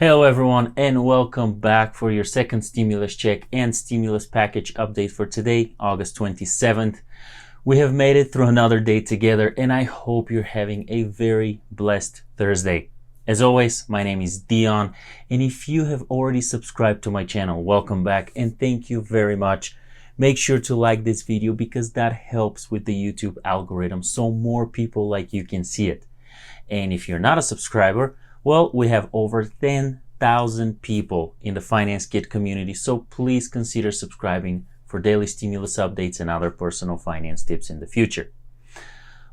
Hello everyone, and welcome back for your second stimulus check and stimulus package update for today, August 27th. We have made it through another day together, and I hope you're having a very blessed Thursday. As always, my name is Dion, and if you have already subscribed to my channel, welcome back and thank you very much. Make sure to like this video because that helps with the YouTube algorithm so more people like you can see it. And if you're not a subscriber, well, we have over 10,000 people in the Finance Kit community, so please consider subscribing for daily stimulus updates and other personal finance tips in the future.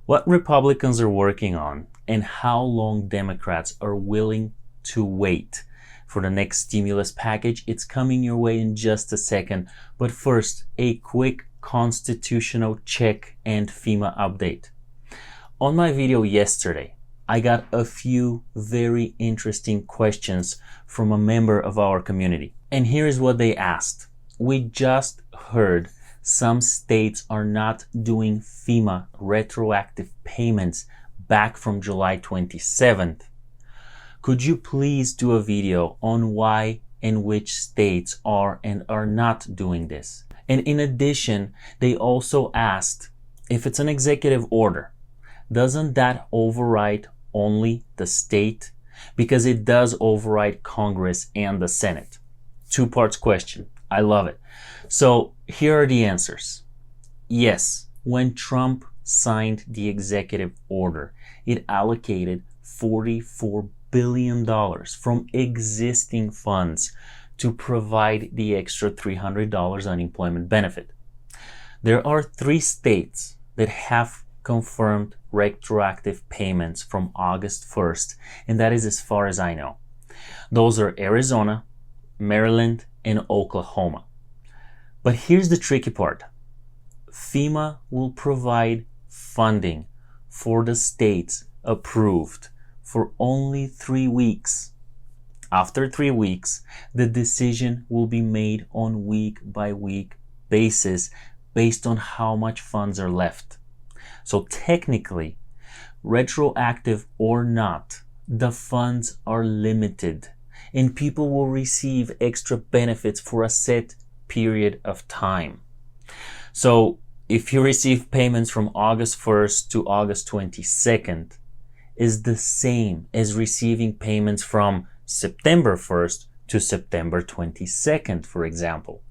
What Republicans are working on and how long Democrats are willing to wait for the next stimulus package, it's coming your way in just a second. But first, a quick constitutional check and FEMA update. On my video yesterday, I got a few very interesting questions from a member of our community. And here is what they asked. We just heard some states are not doing FEMA retroactive payments back from July 27th. Could you please do a video on why and which states are and are not doing this? And in addition, they also asked if it's an executive order, doesn't that override only the state? Because it does override Congress and the Senate. Two parts question. I love it. So here are the answers. Yes, when Trump signed the executive order, it allocated $44 billion from existing funds to provide the extra $300 unemployment benefit. There are 3 states that have confirmed retroactive payments from August 1st, and that is as far as I know. Those are Arizona, Maryland, and Oklahoma. But here's the tricky part. FEMA will provide funding for the states approved for only 3 weeks. After 3 weeks, the decision will be made on week-by-week basis based on how much funds are left. So technically, retroactive or not, the funds are limited and people will receive extra benefits for a set period of time. So if you receive payments from August 1st to August 22nd, is the same as receiving payments from September 1st to September 22nd, for example.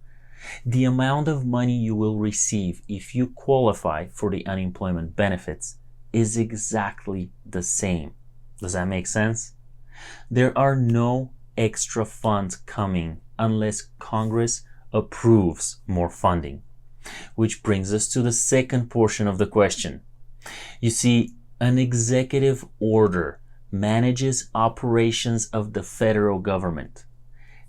The amount of money you will receive if you qualify for the unemployment benefits is exactly the same. Does that make sense? There are no extra funds coming unless Congress approves more funding. Which brings us to the second portion of the question. You see, an executive order manages operations of the federal government.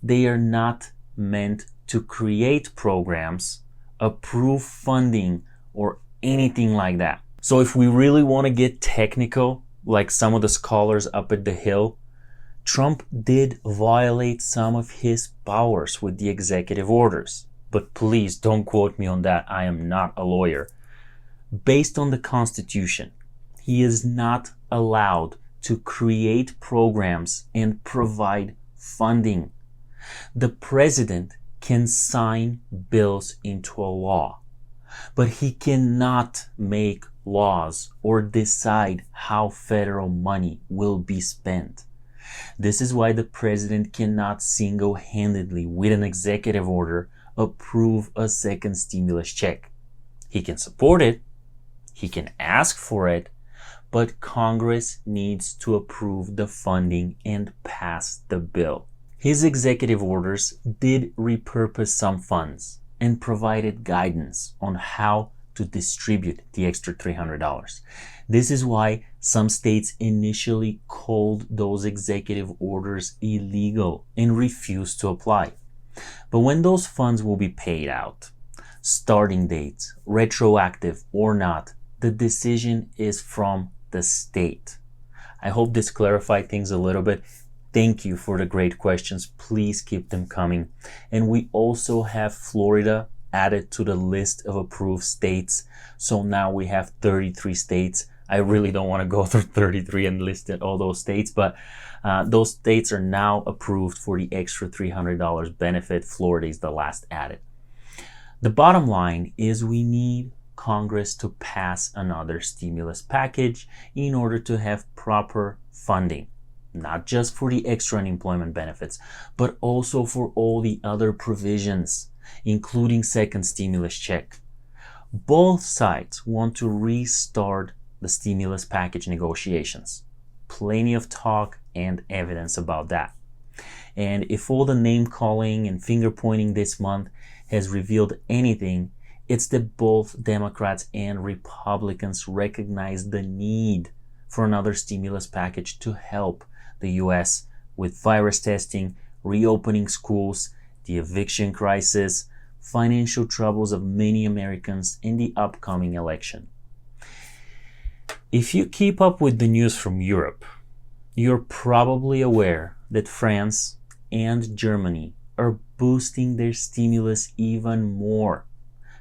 They are not meant to create programs, approve funding, or anything like that. So if we really want to get technical, like some of the scholars up at the Hill, Trump did violate some of his powers with the executive orders. But please don't quote me on that. I am not a lawyer. Based on the Constitution, he is not allowed to create programs and provide funding. The president can sign bills into a law, but he cannot make laws or decide how federal money will be spent. This is why the president cannot single-handedly, with an executive order, approve a second stimulus check. He can support it, he can ask for it, but Congress needs to approve the funding and pass the bill. His executive orders did repurpose some funds and provided guidance on how to distribute the extra $300. This is why some states initially called those executive orders illegal and refused to apply. But when those funds will be paid out, starting dates, retroactive or not, the decision is from the state. I hope this clarified things a little bit. Thank you for the great questions. Please keep them coming. And we also have Florida added to the list of approved states. So now we have 33 states I really don't want to go through 33 and list all those states, but those states are now approved for the extra $300 benefit. Florida is the last added. The bottom line is we need Congress to pass another stimulus package in order to have proper funding, not just for the extra unemployment benefits, but also for all the other provisions, including second stimulus check. Both sides want to restart the stimulus package negotiations. Plenty of talk and evidence about that. And if all the name calling and finger pointing this month has revealed anything, it's that both Democrats and Republicans recognize the need for another stimulus package to help the US with virus testing, reopening schools, the eviction crisis, financial troubles of many Americans, and the upcoming election. If you keep up with the news from Europe, you're probably aware that France and Germany are boosting their stimulus even more.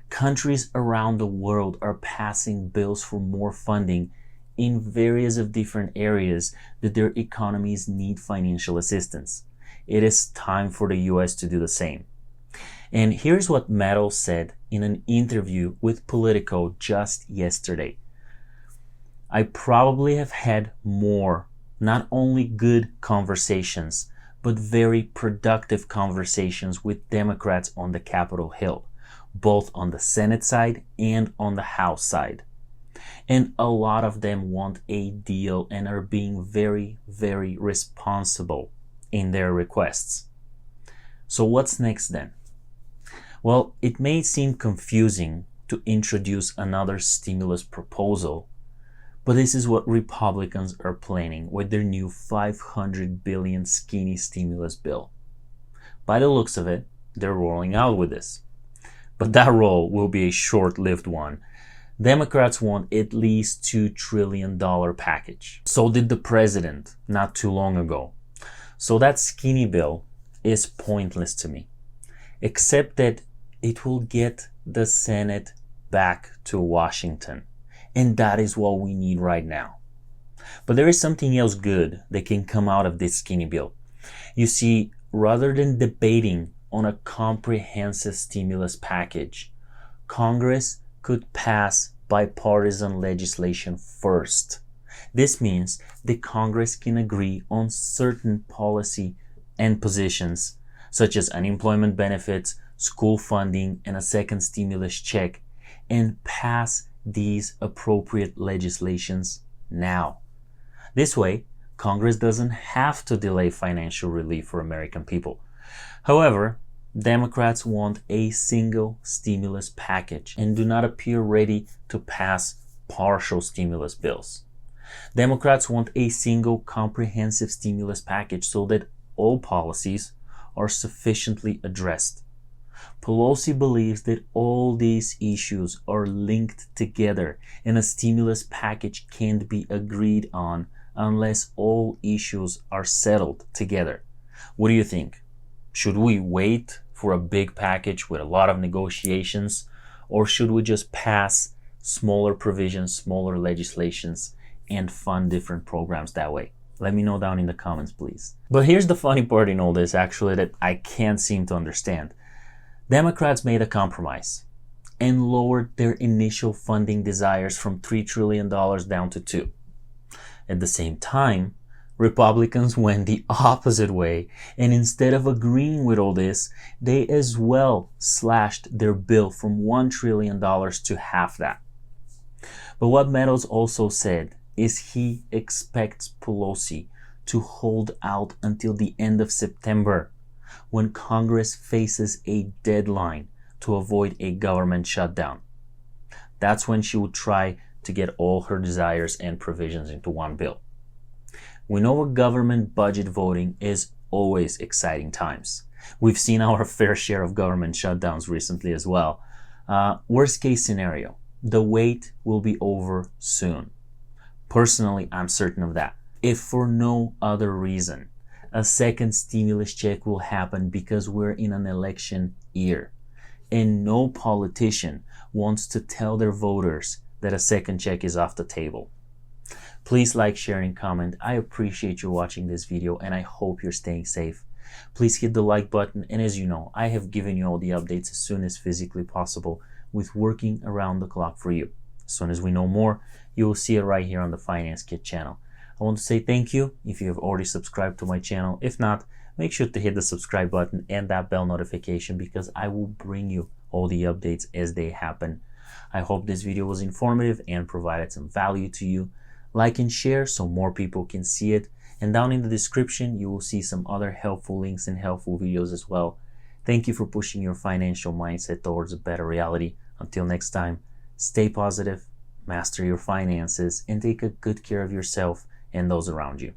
Countries around the world are passing bills for more funding in various of different areas that their economies need financial assistance. It is time for the US to do the same. And here's what Meadows said in an interview with Politico just yesterday. I probably have had more, not only good conversations, but very productive conversations with Democrats on the Capitol Hill, both on the Senate side and on the House side. And a lot of them want a deal and are being very, very responsible in their requests. So what's next then? Well, it may seem confusing to introduce another stimulus proposal, but this is what Republicans are planning with their new $500 billion skinny stimulus bill. By the looks of it, they're rolling out with this. But that roll will be a short-lived one. Democrats want at least $2 trillion package. So did the president not too long ago. So that skinny bill is pointless to me, except that it will get the Senate back to Washington. And that is what we need right now. But there is something else good that can come out of this skinny bill. You see, rather than debating on a comprehensive stimulus package, Congress could pass bipartisan legislation first. This means that Congress can agree on certain policy and positions, such as unemployment benefits, school funding, and a second stimulus check, and pass these appropriate legislations now. This way, Congress doesn't have to delay financial relief for American people. However, Democrats want a single stimulus package and do not appear ready to pass partial stimulus bills. Democrats want a single comprehensive stimulus package so that all policies are sufficiently addressed. Pelosi believes that all these issues are linked together and a stimulus package can't be agreed on unless all issues are settled together. What do you think? Should we wait for a big package with a lot of negotiations, or should we just pass smaller provisions, smaller legislations, and fund different programs that way? Let me know down in the comments, please. But here's the funny part in all this, actually, that I can't seem to understand. Democrats made a compromise and lowered their initial funding desires from $3 trillion down to $2 trillion. At the same time, Republicans went the opposite way, and instead of agreeing with all this, they as well slashed their bill from $1 trillion to half that. But what Meadows also said is he expects Pelosi to hold out until the end of September, when Congress faces a deadline to avoid a government shutdown. That's when she would try to get all her desires and provisions into one bill. We know a government budget voting is always exciting times. We've seen our fair share of government shutdowns recently as well. Worst case scenario, the wait will be over soon. Personally, I'm certain of that. If for no other reason, a second stimulus check will happen because we're in an election year. And no politician wants to tell their voters that a second check is off the table. Please like, share, and comment. I appreciate you watching this video and I hope you're staying safe. Please hit the like button, and as you know, I have given you all the updates as soon as physically possible with working around the clock for you. As soon as we know more, you will see it right here on the Finance Kit channel. I want to say thank you if you have already subscribed to my channel. If not, make sure to hit the subscribe button and that bell notification because I will bring you all the updates as they happen. I hope this video was informative and provided some value to you. Like and share so more people can see it. And down in the description, you will see some other helpful links and helpful videos as well. Thank you for pushing your financial mindset towards a better reality. Until next time, stay positive, master your finances, and take a good care of yourself and those around you.